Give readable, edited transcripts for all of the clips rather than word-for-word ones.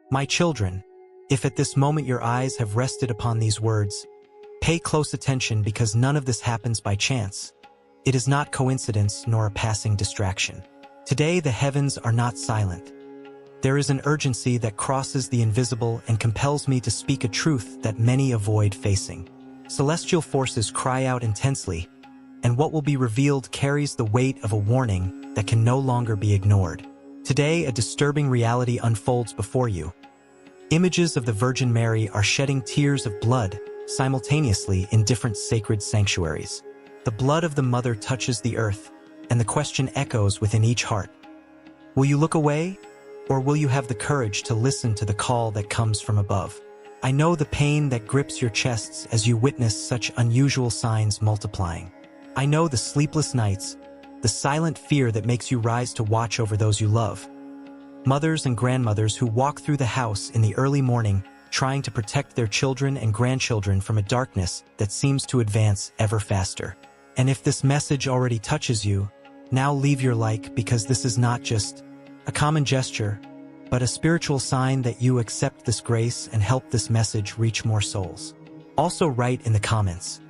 My children, if at this moment your eyes have rested upon these words, pay close attention because none of this happens by chance. It is not coincidence nor a passing distraction. Today the heavens are not silent. There is an urgency that crosses the invisible and compels me to speak a truth that many avoid facing. Celestial forces cry out intensely, and what will be revealed carries the weight of a warning that can no longer be ignored. Today, a disturbing reality unfolds before you. Images of the Virgin Mary are shedding tears of blood simultaneously in different sacred sanctuaries. The blood of the Mother touches the earth, and the question echoes within each heart. Will you look away, or will you have the courage to listen to the call that comes from above? I know the pain that grips your chests as you witness such unusual signs multiplying. I know the sleepless nights, the silent fear that makes you rise to watch over those you love. Mothers and grandmothers who walk through the house in the early morning trying to protect their children and grandchildren from a darkness that seems to advance ever faster. And if this message already touches you, now leave your like, because this is not just a common gesture, but a spiritual sign that you accept this grace and help this message reach more souls. Also write in the comments,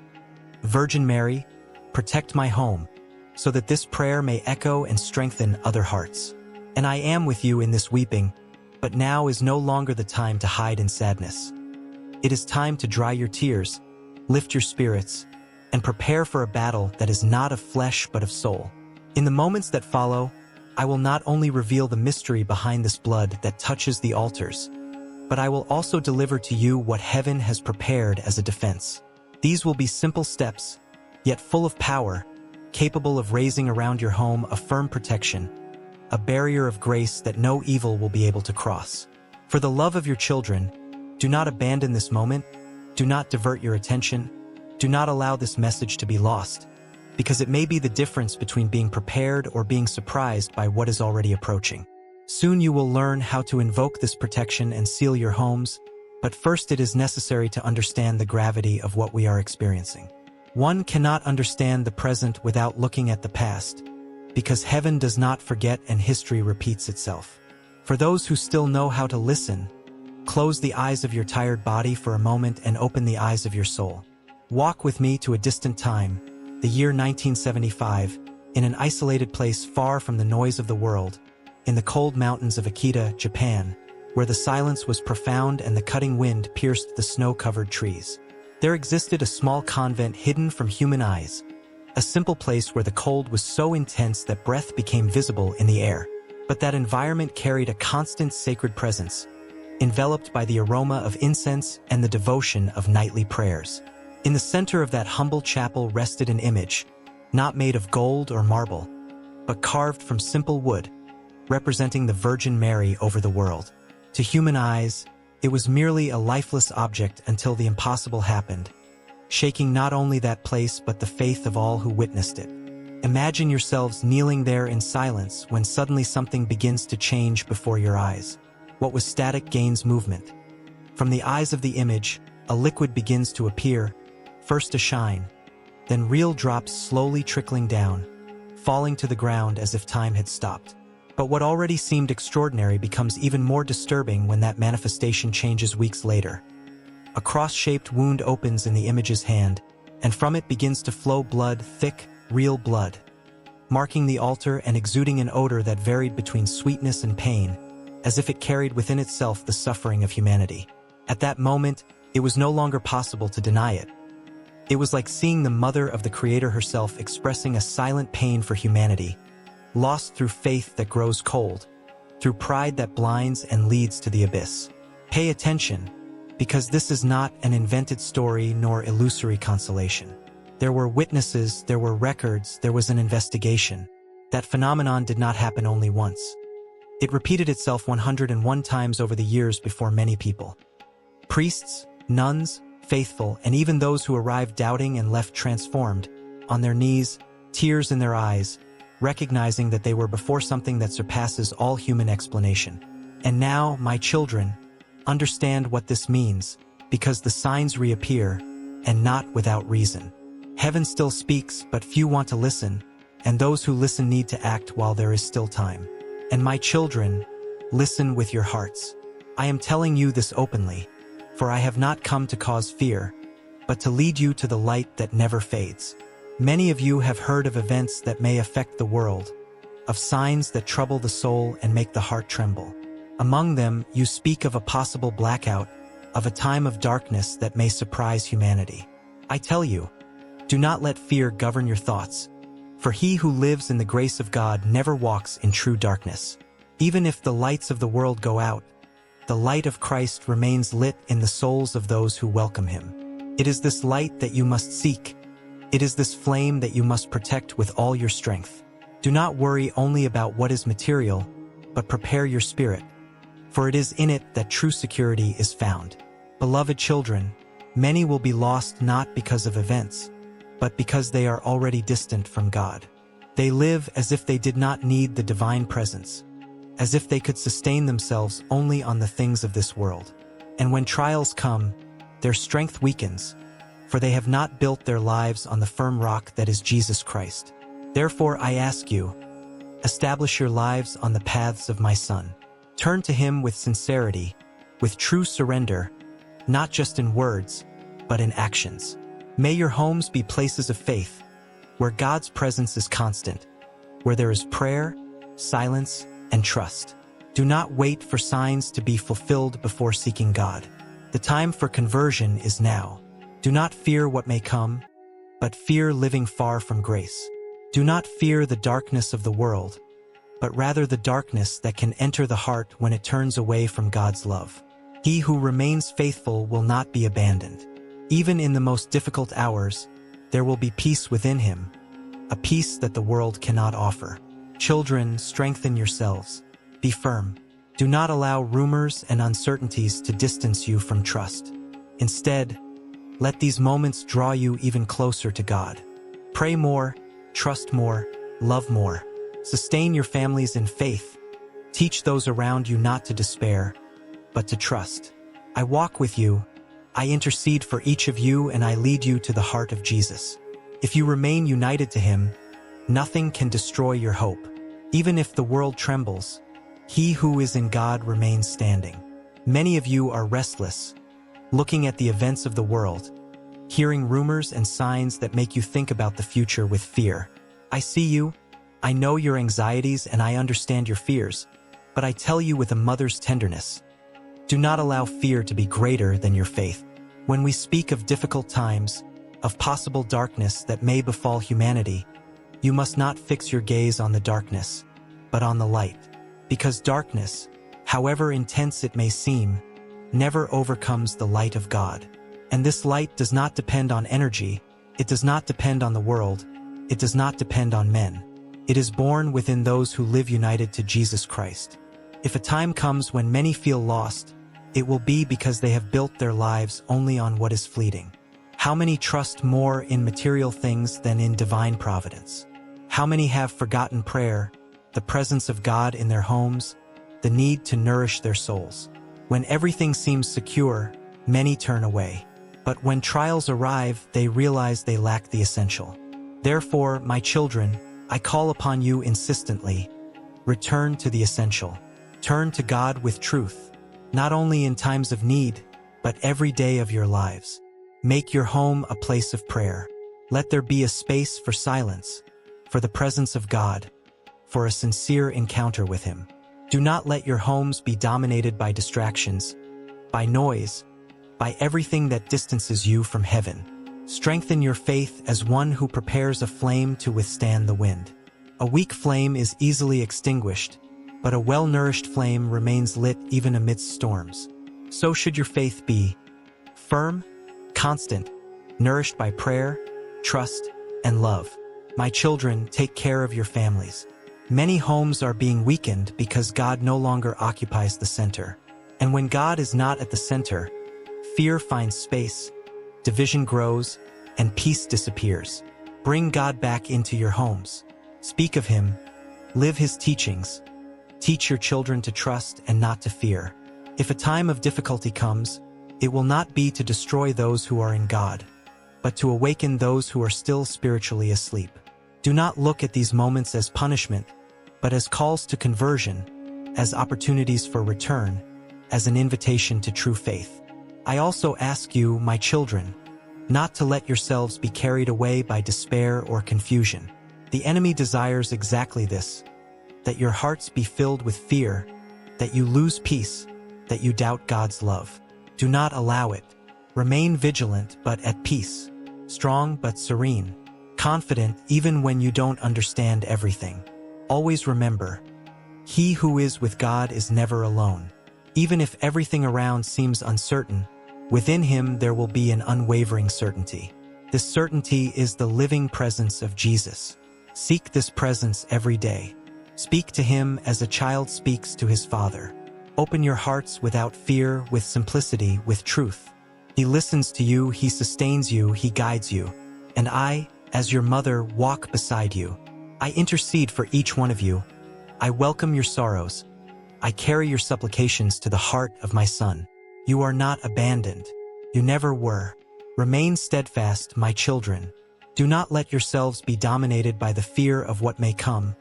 Virgin Mary, protect my home, so that this prayer may echo and strengthen other hearts. And I am with you in this weeping, but now is no longer the time to hide in sadness. It is time to dry your tears, lift your spirits, and prepare for a battle that is not of flesh but of soul. In the moments that follow, I will not only reveal the mystery behind this blood that touches the altars, but I will also deliver to you what heaven has prepared as a defense. These will be simple steps, yet full of power, capable of raising around your home a firm protection, a barrier of grace that no evil will be able to cross. For the love of your children, do not abandon this moment, do not divert your attention, do not allow this message to be lost, because it may be the difference between being prepared or being surprised by what is already approaching. Soon you will learn how to invoke this protection and seal your homes, but first it is necessary to understand the gravity of what we are experiencing. One cannot understand the present without looking at the past, because heaven does not forget and history repeats itself. For those who still know how to listen, close the eyes of your tired body for a moment and open the eyes of your soul. Walk with me to a distant time, the year 1975, in an isolated place far from the noise of the world, in the cold mountains of Akita, Japan, where the silence was profound and the cutting wind pierced the snow-covered trees. There existed a small convent hidden from human eyes, a simple place where the cold was so intense that breath became visible in the air. But that environment carried a constant sacred presence, enveloped by the aroma of incense and the devotion of nightly prayers. In the center of that humble chapel rested an image, not made of gold or marble, but carved from simple wood, representing the Virgin Mary over the world. To human eyes, it was merely a lifeless object until the impossible happened, shaking not only that place but the faith of all who witnessed it. Imagine yourselves kneeling there in silence when suddenly something begins to change before your eyes. What was static gains movement. From the eyes of the image, a liquid begins to appear, first a shine, then real drops slowly trickling down, falling to the ground as if time had stopped. But what already seemed extraordinary becomes even more disturbing when that manifestation changes weeks later. A cross-shaped wound opens in the image's hand, and from it begins to flow blood, thick, real blood, marking the altar and exuding an odor that varied between sweetness and pain, as if it carried within itself the suffering of humanity. At that moment, it was no longer possible to deny it. It was like seeing the mother of the Creator herself expressing a silent pain for humanity, lost through faith that grows cold, through pride that blinds and leads to the abyss. Pay attention, because this is not an invented story nor illusory consolation. There were witnesses, there were records, there was an investigation. That phenomenon did not happen only once. It repeated itself 101 times over the years before many people. Priests, nuns, faithful, and even those who arrived doubting and left transformed, on their knees, tears in their eyes, recognizing that they were before something that surpasses all human explanation. And now, my children, understand what this means, because the signs reappear, and not without reason. Heaven still speaks, but few want to listen, and those who listen need to act while there is still time. And my children, listen with your hearts. I am telling you this openly, for I have not come to cause fear, but to lead you to the light that never fades. Many of you have heard of events that may affect the world, of signs that trouble the soul and make the heart tremble. Among them, you speak of a possible blackout, of a time of darkness that may surprise humanity. I tell you, do not let fear govern your thoughts, for he who lives in the grace of God never walks in true darkness. Even if the lights of the world go out, the light of Christ remains lit in the souls of those who welcome him. It is this light that you must seek. It is this flame that you must protect with all your strength. Do not worry only about what is material, but prepare your spirit, for it is in it that true security is found. Beloved children, many will be lost not because of events, but because they are already distant from God. They live as if they did not need the divine presence, as if they could sustain themselves only on the things of this world. And when trials come, their strength weakens, for they have not built their lives on the firm rock that is Jesus Christ. Therefore I ask you, establish your lives on the paths of my Son. Turn to him with sincerity, with true surrender, not just in words, but in actions. May your homes be places of faith, where God's presence is constant, where there is prayer, silence, and trust. Do not wait for signs to be fulfilled before seeking God. The time for conversion is now. Do not fear what may come, but fear living far from grace. Do not fear the darkness of the world, but rather the darkness that can enter the heart when it turns away from God's love. He who remains faithful will not be abandoned. Even in the most difficult hours, there will be peace within him, a peace that the world cannot offer. Children, strengthen yourselves. Be firm. Do not allow rumors and uncertainties to distance you from trust. Instead, let these moments draw you even closer to God. Pray more, trust more, love more. Sustain your families in faith. Teach those around you not to despair, but to trust. I walk with you. I intercede for each of you, and I lead you to the heart of Jesus. If you remain united to him, nothing can destroy your hope. Even if the world trembles, he who is in God remains standing. Many of you are restless, looking at the events of the world, hearing rumors and signs that make you think about the future with fear. I see you, I know your anxieties, and I understand your fears, but I tell you with a mother's tenderness, do not allow fear to be greater than your faith. When we speak of difficult times, of possible darkness that may befall humanity, you must not fix your gaze on the darkness, but on the light. Because darkness, however intense it may seem, never overcomes the light of God. And this light does not depend on energy, it does not depend on the world, it does not depend on men. It is born within those who live united to Jesus Christ. If a time comes when many feel lost, it will be because they have built their lives only on what is fleeting. How many trust more in material things than in divine providence? How many have forgotten prayer, the presence of God in their homes, the need to nourish their souls? When everything seems secure, many turn away. But when trials arrive, they realize they lack the essential. Therefore, my children, I call upon you insistently. Return to the essential. Turn to God with truth, not only in times of need, but every day of your lives. Make your home a place of prayer. Let there be a space for silence, for the presence of God, for a sincere encounter with him. Do not let your homes be dominated by distractions, by noise, by everything that distances you from heaven. Strengthen your faith as one who prepares a flame to withstand the wind. A weak flame is easily extinguished, but a well-nourished flame remains lit even amidst storms. So should your faith be: firm, constant, nourished by prayer, trust, and love. My children, take care of your families. Many homes are being weakened because God no longer occupies the center. And when God is not at the center, fear finds space, division grows, and peace disappears. Bring God back into your homes. Speak of him, live his teachings. Teach your children to trust and not to fear. If a time of difficulty comes, it will not be to destroy those who are in God, but to awaken those who are still spiritually asleep. Do not look at these moments as punishment, but as calls to conversion, as opportunities for return, as an invitation to true faith. I also ask you, my children, not to let yourselves be carried away by despair or confusion. The enemy desires exactly this, that your hearts be filled with fear, that you lose peace, that you doubt God's love. Do not allow it. Remain vigilant but at peace, strong but serene, confident even when you don't understand everything. Always remember, he who is with God is never alone. Even if everything around seems uncertain, within him there will be an unwavering certainty. This certainty is the living presence of Jesus. Seek this presence every day. Speak to him as a child speaks to his father. Open your hearts without fear, with simplicity, with truth. He listens to you, he sustains you, he guides you. And I, as your mother, walk beside you. I intercede for each one of you. I welcome your sorrows. I carry your supplications to the heart of my Son. You are not abandoned. You never were. Remain steadfast, my children. Do not let yourselves be dominated by the fear of what may come,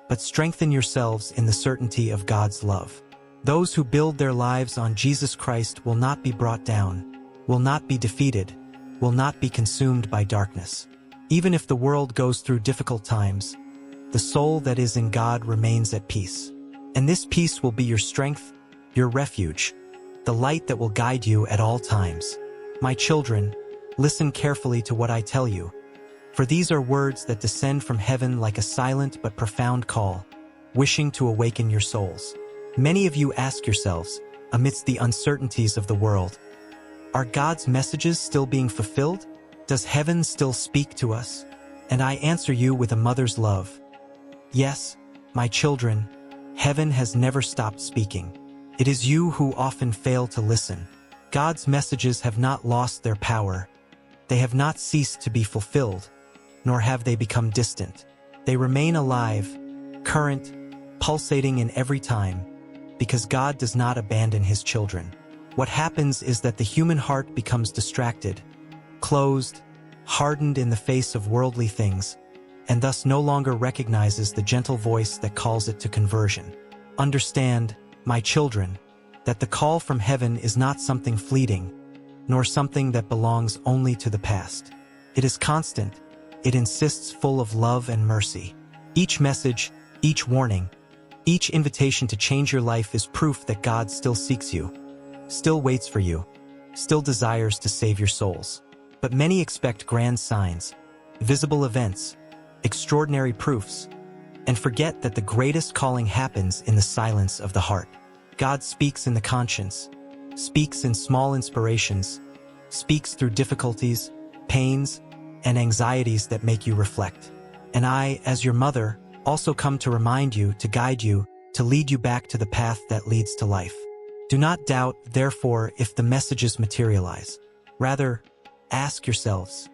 but strengthen yourselves in the certainty of God's love. Those who build their lives on Jesus Christ will not be brought down, will not be defeated, will not be consumed by darkness. Even if the world goes through difficult times, the soul that is in God remains at peace. And this peace will be your strength, your refuge, the light that will guide you at all times. My children, listen carefully to what I tell you, for these are words that descend from heaven like a silent but profound call, wishing to awaken your souls. Many of you ask yourselves, amidst the uncertainties of the world, are God's messages still being fulfilled? Does heaven still speak to us? And I answer you with a mother's love. Yes, my children, heaven has never stopped speaking. It is you who often fail to listen. God's messages have not lost their power. They have not ceased to be fulfilled, nor have they become distant. They remain alive, current, pulsating in every time, because God does not abandon his children. What happens is that the human heart becomes distracted, closed, hardened in the face of worldly things, and thus no longer recognizes the gentle voice that calls it to conversion. Understand, my children, that the call from heaven is not something fleeting, nor something that belongs only to the past. It is constant. It insists, full of love and mercy. Each message, each warning, each invitation to change your life is proof that God still seeks you, still waits for you, still desires to save your souls. But many expect grand signs, visible events, extraordinary proofs, and forget that the greatest calling happens in the silence of the heart. God speaks in the conscience, speaks in small inspirations, speaks through difficulties, pains, and anxieties that make you reflect. And I, as your mother, also come to remind you, to guide you, to lead you back to the path that leads to life. Do not doubt, therefore, if the messages materialize. Rather, ask yourselves,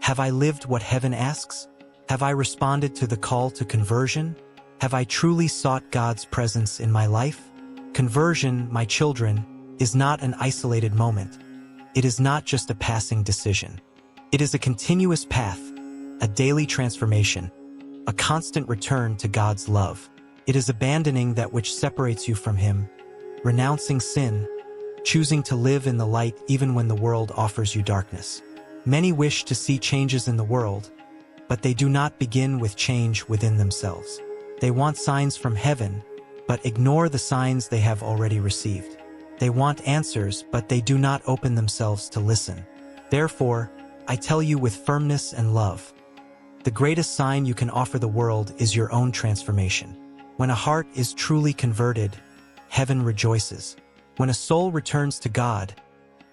have I lived what heaven asks? Have I responded to the call to conversion? Have I truly sought God's presence in my life? Conversion, my children, is not an isolated moment. It is not just a passing decision. It is a continuous path, a daily transformation, a constant return to God's love. It is abandoning that which separates you from Him, renouncing sin, choosing to live in the light even when the world offers you darkness. Many wish to see changes in the world, but they do not begin with change within themselves. They want signs from heaven, but ignore the signs they have already received. They want answers, but they do not open themselves to listen. Therefore, I tell you with firmness and love, the greatest sign you can offer the world is your own transformation. When a heart is truly converted, heaven rejoices. When a soul returns to God,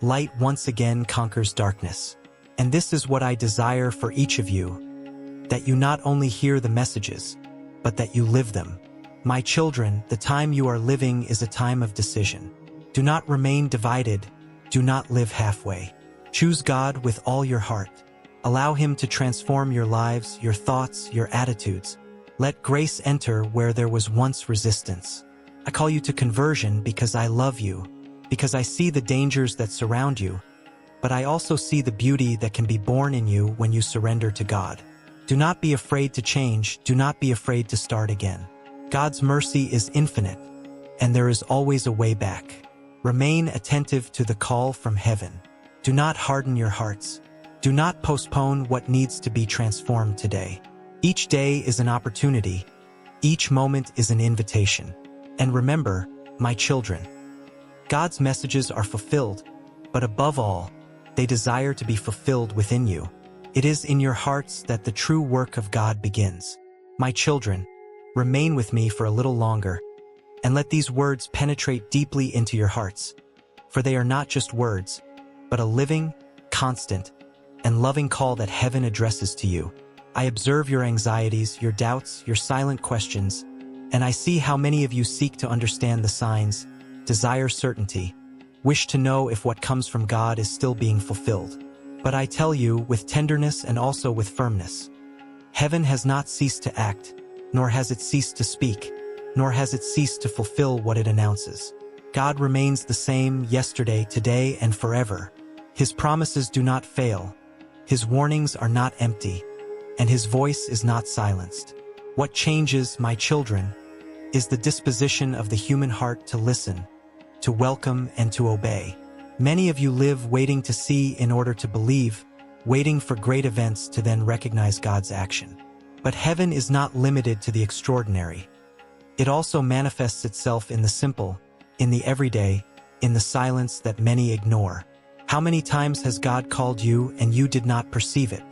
light once again conquers darkness. And this is what I desire for each of you, that you not only hear the messages, but that you live them. My children, the time you are living is a time of decision. Do not remain divided. Do not live halfway. Choose God with all your heart. Allow Him to transform your lives, your thoughts, your attitudes. Let grace enter where there was once resistance. I call you to conversion because I love you, because I see the dangers that surround you, but I also see the beauty that can be born in you when you surrender to God. Do not be afraid to change. Do not be afraid to start again. God's mercy is infinite, and there is always a way back. Remain attentive to the call from heaven. Do not harden your hearts. Do not postpone what needs to be transformed today. Each day is an opportunity. Each moment is an invitation. And remember, my children, God's messages are fulfilled, but above all, they desire to be fulfilled within you. It is in your hearts that the true work of God begins. My children, remain with me for a little longer, and let these words penetrate deeply into your hearts, for they are not just words, but a living, constant, and loving call that heaven addresses to you. I observe your anxieties, your doubts, your silent questions, and I see how many of you seek to understand the signs, desire certainty, wish to know if what comes from God is still being fulfilled. But I tell you, with tenderness and also with firmness, heaven has not ceased to act, nor has it ceased to speak, nor has it ceased to fulfill what it announces. God remains the same yesterday, today, and forever. His promises do not fail. His warnings are not empty, and his voice is not silenced. What changes, my children, is the disposition of the human heart to listen, to welcome, and to obey. Many of you live waiting to see in order to believe, waiting for great events to then recognize God's action. But heaven is not limited to the extraordinary. It also manifests itself in the simple, in the everyday, in the silence that many ignore. How many times has God called you and you did not perceive it?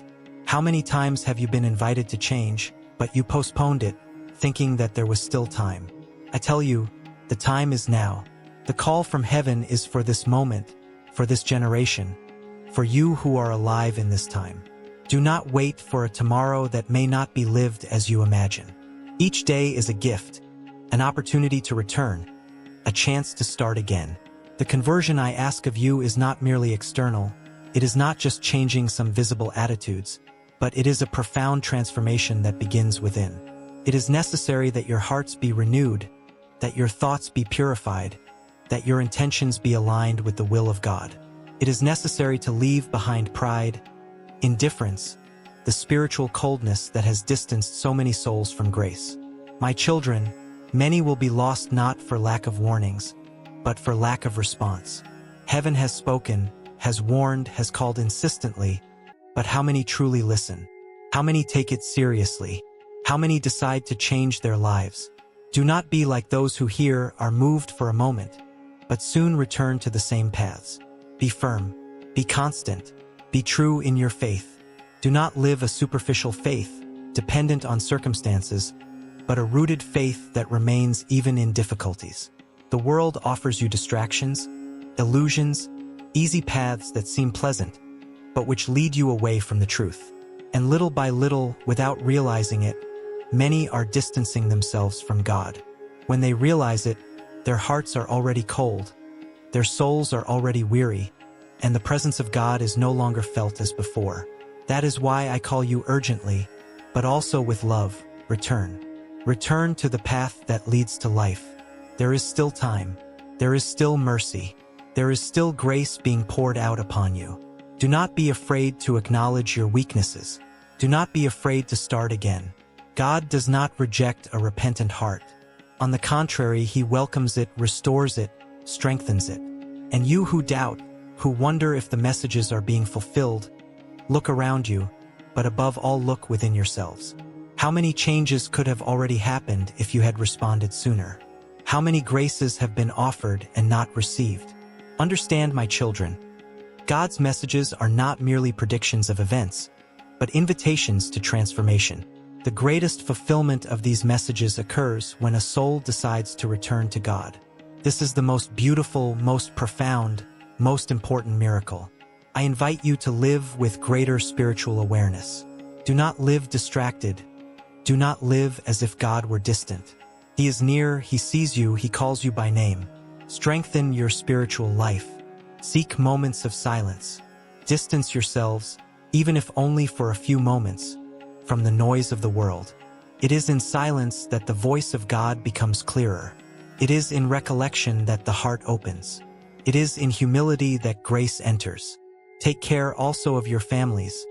How many times have you been invited to change, but you postponed it, thinking that there was still time? I tell you, the time is now. The call from heaven is for this moment, for this generation, for you who are alive in this time. Do not wait for a tomorrow that may not be lived as you imagine. Each day is a gift, an opportunity to return, a chance to start again. The conversion I ask of you is not merely external. It is not just changing some visible attitudes, but it is a profound transformation that begins within. It is necessary that your hearts be renewed, that your thoughts be purified, that your intentions be aligned with the will of God. It is necessary to leave behind pride, indifference, the spiritual coldness that has distanced so many souls from grace. My children, many will be lost not for lack of warnings, but for lack of response. Heaven has spoken, has warned, has called insistently, but how many truly listen? How many take it seriously? How many decide to change their lives? Do not be like those who hear, are moved for a moment, but soon return to the same paths. Be firm, be constant, be true in your faith. Do not live a superficial faith, dependent on circumstances, but a rooted faith that remains even in difficulties. The world offers you distractions, illusions, easy paths that seem pleasant, but which lead you away from the truth. And little by little, without realizing it, many are distancing themselves from God. When they realize it, their hearts are already cold, their souls are already weary, and the presence of God is no longer felt as before. That is why I call you urgently, but also with love, return. Return to the path that leads to life. There is still time. There is still mercy. There is still grace being poured out upon you. Do not be afraid to acknowledge your weaknesses. Do not be afraid to start again. God does not reject a repentant heart. On the contrary, he welcomes it, restores it, strengthens it. And you who doubt, who wonder if the messages are being fulfilled, look around you, but above all look within yourselves. How many changes could have already happened if you had responded sooner? How many graces have been offered and not received? Understand, my children, God's messages are not merely predictions of events, but invitations to transformation. The greatest fulfillment of these messages occurs when a soul decides to return to God. This is the most beautiful, most profound, most important miracle. I invite you to live with greater spiritual awareness. Do not live distracted. Do not live as if God were distant. He is near, he sees you, he calls you by name. Strengthen your spiritual life. Seek moments of silence. Distance yourselves, even if only for a few moments, from the noise of the world. It is in silence that the voice of God becomes clearer. It is in recollection that the heart opens. It is in humility that grace enters. Take care also of your families,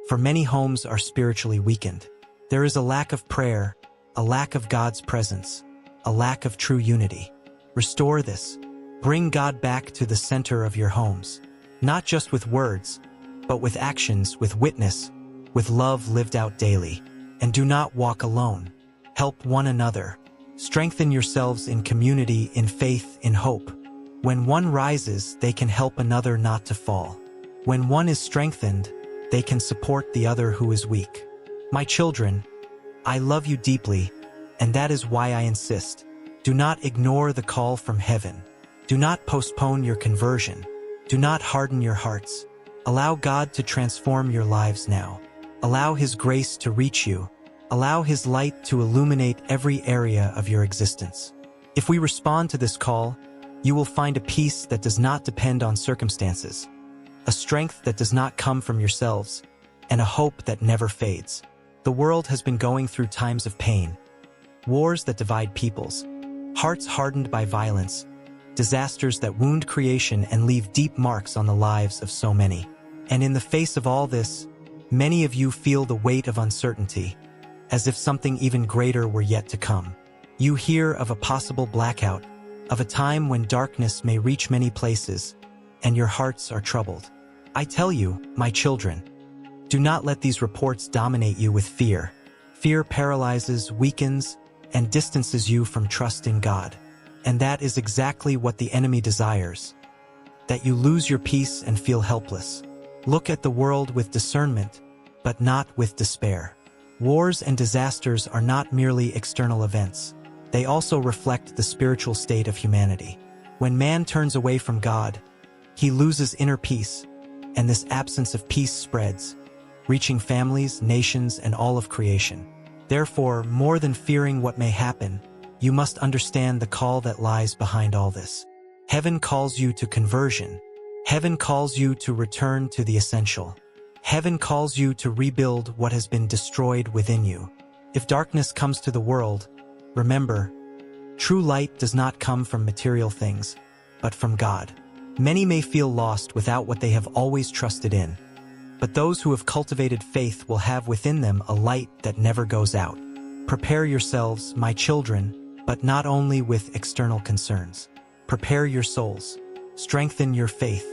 for many homes are spiritually weakened. There is a lack of prayer, a lack of God's presence, a lack of true unity. Restore this. Bring God back to the center of your homes, not just with words, but with actions, with witness, with love lived out daily. And do not walk alone. Help one another. Strengthen yourselves in community, in faith, in hope. When one rises, they can help another not to fall. When one is strengthened, they can support the other who is weak. My children, I love you deeply, and that is why I insist. Do not ignore the call from heaven. Do not postpone your conversion. Do not harden your hearts. Allow God to transform your lives now. Allow His grace to reach you. Allow His light to illuminate every area of your existence. If we respond to this call, you will find a peace that does not depend on circumstances, a strength that does not come from yourselves, and a hope that never fades. The world has been going through times of pain, wars that divide peoples, hearts hardened by violence, disasters that wound creation and leave deep marks on the lives of so many. And in the face of all this, many of you feel the weight of uncertainty, as if something even greater were yet to come. You hear of a possible blackout, of a time when darkness may reach many places, and your hearts are troubled. I tell you, my children, do not let these reports dominate you with fear. Fear paralyzes, weakens, and distances you from trust in God. And that is exactly what the enemy desires, that you lose your peace and feel helpless. Look at the world with discernment, but not with despair. Wars and disasters are not merely external events. They also reflect the spiritual state of humanity. When man turns away from God, he loses inner peace, and this absence of peace spreads, reaching families, nations, and all of creation. Therefore, more than fearing what may happen, you must understand the call that lies behind all this. Heaven calls you to conversion. Heaven calls you to return to the essential. Heaven calls you to rebuild what has been destroyed within you. If darkness comes to the world, remember, true light does not come from material things, but from God. Many may feel lost without what they have always trusted in, but those who have cultivated faith will have within them a light that never goes out. Prepare yourselves, my children, but not only with external concerns. Prepare your souls. Strengthen your faith.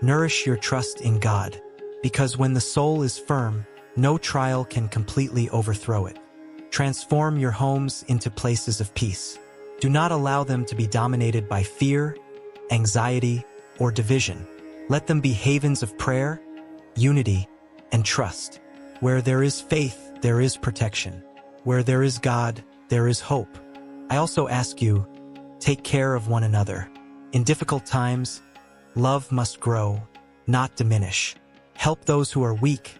Nourish your trust in God. Because when the soul is firm, no trial can completely overthrow it. Transform your homes into places of peace. Do not allow them to be dominated by fear, anxiety, or division. Let them be havens of prayer, unity, and trust. Where there is faith, there is protection. Where there is God, there is hope. I also ask you, take care of one another. In difficult times, love must grow, not diminish. Help those who are weak,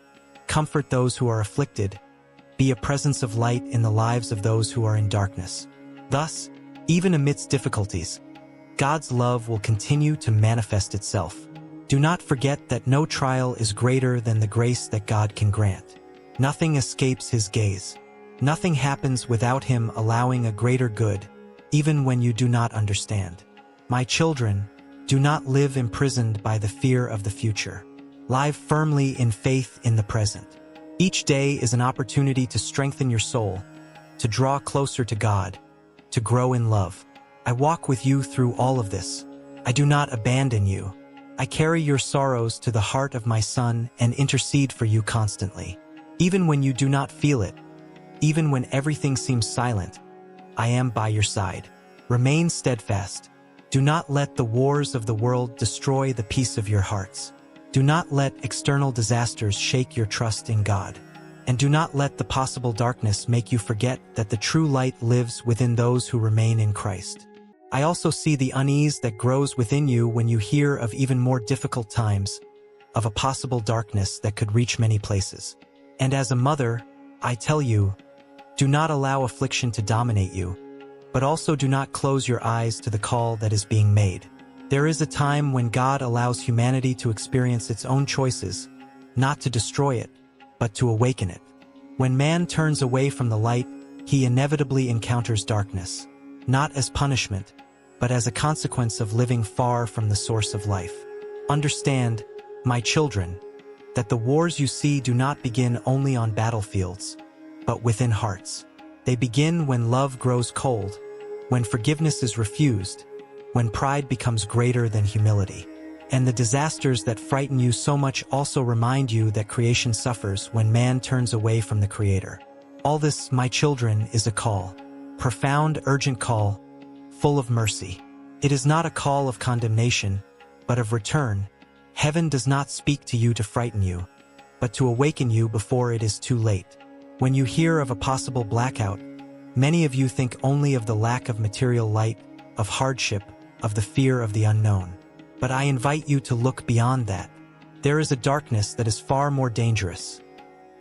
comfort those who are afflicted, be a presence of light in the lives of those who are in darkness. Thus, even amidst difficulties, God's love will continue to manifest itself. Do not forget that no trial is greater than the grace that God can grant. Nothing escapes His gaze. Nothing happens without Him allowing a greater good, even when you do not understand. My children, do not live imprisoned by the fear of the future. Live firmly in faith in the present. Each day is an opportunity to strengthen your soul, to draw closer to God, to grow in love. I walk with you through all of this. I do not abandon you. I carry your sorrows to the heart of my Son and intercede for you constantly. Even when you do not feel it, even when everything seems silent, I am by your side. Remain steadfast. Do not let the wars of the world destroy the peace of your hearts. Do not let external disasters shake your trust in God. And do not let the possible darkness make you forget that the true light lives within those who remain in Christ. I also see the unease that grows within you when you hear of even more difficult times, of a possible darkness that could reach many places. And as a mother, I tell you, do not allow affliction to dominate you, but also do not close your eyes to the call that is being made. There is a time when God allows humanity to experience its own choices, not to destroy it, but to awaken it. When man turns away from the light, he inevitably encounters darkness, not as punishment, but as a consequence of living far from the source of life. Understand, my children, that the wars you see do not begin only on battlefields, but within hearts. They begin when love grows cold, when forgiveness is refused, when pride becomes greater than humility. And the disasters that frighten you so much also remind you that creation suffers when man turns away from the Creator. All this, my children, is a call. Profound, urgent call, full of mercy. It is not a call of condemnation, but of return. Heaven does not speak to you to frighten you, but to awaken you before it is too late. When you hear of a possible blackout, many of you think only of the lack of material light, of hardship, of the fear of the unknown. But I invite you to look beyond that. There is a darkness that is far more dangerous.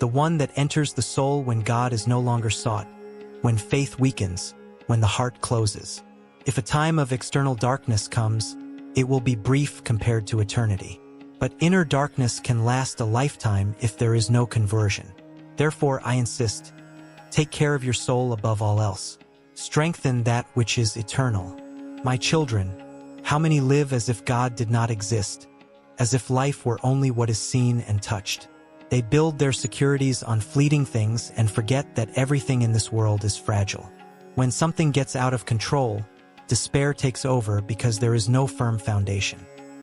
The one that enters the soul when God is no longer sought, when faith weakens, when the heart closes. If a time of external darkness comes, it will be brief compared to eternity. But inner darkness can last a lifetime if there is no conversion. Therefore, I insist, take care of your soul above all else. Strengthen that which is eternal. My children, how many live as if God did not exist, as if life were only what is seen and touched? They build their securities on fleeting things and forget that everything in this world is fragile. When something gets out of control, despair takes over because there is no firm foundation.